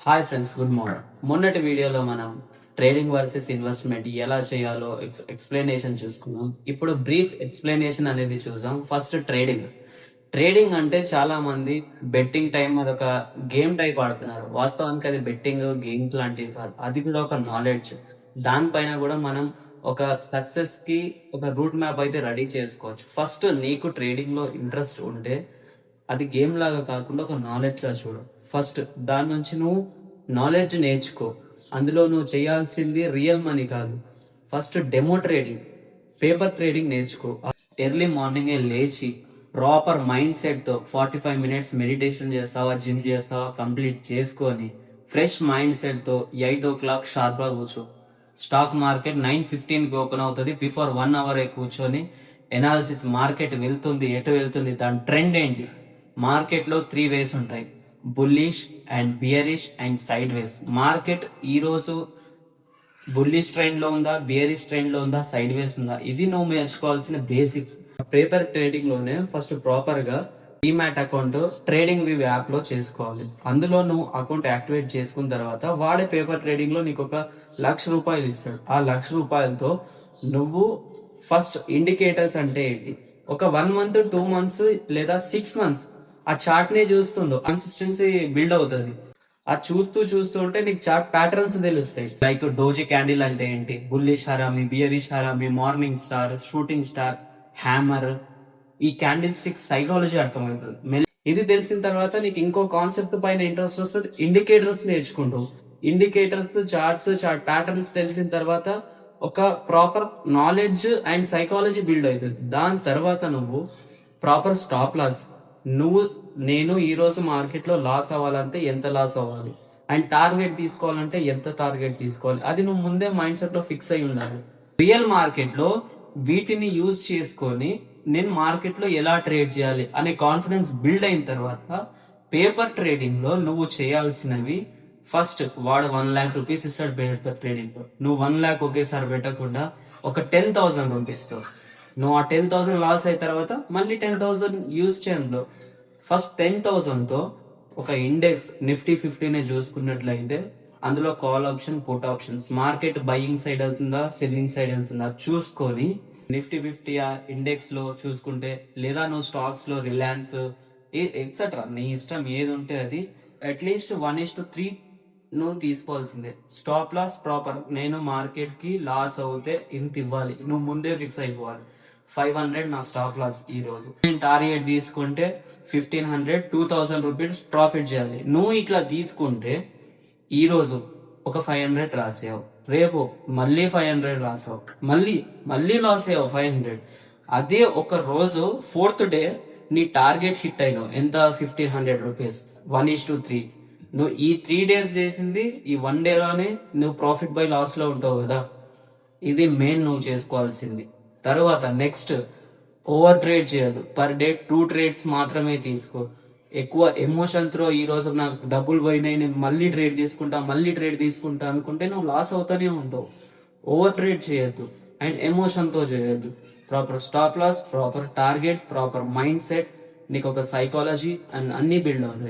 Hi friends, good morning. మొన్నటి వీడియోలో మనం ట్రేడింగ్ వర్సెస్ ఇన్వెస్ట్మెంట్ ఎలా చేయాలో ఎక్స్ప్లెనేషన్ చూసుకున్నాం. ఇప్పుడు బ్రీఫ్ ఎక్స్ప్లెనేషన్ అనేది చూసాం. First trading. ట్రేడింగ్ అంటే చాలా మంది బెట్టింగ్ టైం అదొక గేమ్ టైప్ ఆడుతున్నారు. వాస్తవానికి అది బెట్టింగ్ గేమ్ లాంటిది కాదు, అది కూడా ఒక నాలెడ్జ్. దానిపైన కూడా మనం ఒక సక్సెస్ కి ఒక రూట్ మ్యాప్ అయితే రెడీ చేసుకోవచ్చు. ఫస్ట్ నీకు ట్రేడింగ్ లో ఇంట్రెస్ట్ ఉంటే అది గేమ్ లాగా కాకుండా ఒక నాలెడ్జ్ లా చూడు. ఫస్ట్ దాని నుంచి నువ్వు నాలెడ్జ్ నేర్చుకో. అందులో నువ్వు చేయాల్సింది రియల్ మనీ కాదు, first demo trading, paper trading నేర్చుకో. ఎర్లీ మార్నింగే లేచి ప్రాపర్ మైండ్ సెట్ తో 45 minutes మెడిటేషన్ చేస్తావా, జిమ్ చేస్తావా, కంప్లీట్ చేసుకొని ఫ్రెష్ మైండ్ సెట్ తో 8 o'clock షార్ప్ గా కూర్చో. స్టాక్ మార్కెట్ 9:15 కి ఓపెన్ అవుతుంది. బిఫోర్ 1 hour కూర్చొని ఎనాలిసిస్, మార్కెట్ వెళ్తుంది ఎటు వెళ్తుంది, దాని ట్రెండ్ ఏంటి. మార్కెట్ లో 3 ways ఉంటాయి: bullish and బియరిష్ and side ways. Market ఈ రోజు బుల్లిష్ ట్రెండ్ లో ఉందా, బియరిష్ ట్రెండ్ లో ఉందా, సైడ్ వేస్ ఉందా, ఇది నువ్వు నేర్చుకోవాల్సిన బేసిక్స్. పేపర్ ట్రేడింగ్ లోనే ఫస్ట్ ప్రాపర్ గా demat account trading view app లో చేసుకోవాలి. అందులో నువ్వు అకౌంట్ యాక్టివేట్ చేసుకున్న తర్వాత వాడే పేపర్ ట్రేడింగ్ లో నీకు ఒక ₹1,00,000 ఇస్తాడు. ఆ ₹1,00,000తో నువ్వు ఫస్ట్ ఇండికేటర్స్ అంటే ఏంటి, ఒక 1 month, 2 months లేదా 6 months ఆ చార్ట్ నే చూస్తుందో కన్సిస్టెన్సీ బిల్డ్ అవుతుంది. అది చూస్తూ చూస్తూ ఉంటే నీకు చార్ట్ ప్యాటర్న్స్ తెలుస్తాయి. లైక్ డోజీ క్యాండిల్ అంటే ఏంటి, bullish harami, bearish harami, morning star, shooting star, hammer, ఈ క్యాండిల్ స్టిక్ సైకాలజీ అర్థమవుతుంది. ఇది తెలిసిన తర్వాత నీకు ఇంకో కాన్సెప్ట్ పైన ఇంట్రెస్ట్ వస్తుంది. ఇండికేటర్స్ నేర్చుకుంటావు. ఇండికేటర్స్, చార్ట్ ప్యాటర్న్స్ తెలిసిన తర్వాత ఒక proper knowledge and psychology build అవుతుంది. దాని తర్వాత నువ్వు ప్రాపర్ స్టాప్ లాస్, నువ్వు నేను ఈ రోజు మార్కెట్ లో లాస్ అవ్వాలంటే ఎంత లాస్ అవ్వాలి, అండ్ టార్గెట్ తీసుకోవాలంటే ఎంత టార్గెట్ తీసుకోవాలి, అది నువ్వు ముందే మైండ్ సెట్ లో ఫిక్స్ అయి ఉండాలి. రియల్ మార్కెట్ లో వీటిని యూజ్ చేసుకొని నేను మార్కెట్ లో ఎలా ట్రేడ్ చేయాలి అనే కాన్ఫిడెన్స్ బిల్డ్ అయిన తర్వాత పేపర్ ట్రేడింగ్ లో నువ్వు చేయాల్సినవి, ఫస్ట్ వాడు ₹1,00,000 ఇస్తాడు పేపర్ ట్రేడింగ్ లో. నువ్వు 1,00,000 ఒకేసారి పెట్టకుండా ఒక ₹10,000 తో నువ్వు ఆ 10,000 లాస్ అయిన తర్వాత మళ్ళీ 10,000 యూజ్ చేయంలో. ఫస్ట్ 10,000 తో ఒక ఇండెక్స్ నిఫ్టీ 50 చూసుకున్నట్లయితే అందులో call option, put options, market buying side అవుతుందా, సెల్లింగ్ సైడ్ వెళ్తుందా చూసుకొని నిఫ్టీ 50 ఆ ఇండెక్స్ లో చూసుకుంటే, లేదా నువ్వు స్టాక్స్ లో రిలయన్స్ ఎక్సెట్రా నీ ఇష్టం ఏది ఉంటే అది అట్లీస్ట్ 1:3 నువ్వు తీసుకోవాల్సిందే. స్టాప్ లాస్ ప్రాపర్, నేను మార్కెట్ కి లాస్ అవుతే ఇంత ఇవ్వాలి, నువ్వు ముందే ఫిక్స్ అయిపోవాలి. 500 నా స్టాప్ లాస్ ఈ రోజు. నేను టార్గెట్ తీసుకుంటే 1,500, ₹2,000 ప్రాఫిట్ చేయాలి. నువ్వు ఇట్లా తీసుకుంటే ఈ రోజు ఒక 500 రాసావు, రేపు మళ్ళీ 500 రాసావు, మళ్ళీ మళ్ళీ లాస్ అయ్యావు 500. అదే ఒక రోజు 4th డే నీ టార్గెట్ హిట్ అయినావు, ఎంత, ₹1,500, 1:3. నువ్వు ఈ 3 days చేసింది ఈ 1 day లోనే నువ్వు ప్రాఫిట్ బై లాస్ లో ఉంటావు కదా. ఇది మెయిన్ నువ్వు చేసుకోవాల్సింది. తర్వాత నెక్స్ట్, ఓవర్ ట్రేడ్ చేయదు. పర్ డే 2 trades మాత్రమే తీసుకో. ఎక్కువ ఎమోషన్ త్రో ఈ రోజు నాకు డబ్బులు పోయినాయి, నేను మళ్ళీ ట్రేడ్ తీసుకుంటా అనుకుంటే నువ్వు లాస్ అవుతానే ఉంటావు. ఓవర్ ట్రేడ్ చేయొద్దు అండ్ ఎమోషన్ తో చేయొద్దు. Proper stop loss, proper target, proper mind set, నీకు ఒక సైకాలజీ అండ్ అన్ని బిల్డ్ అవుతాయి.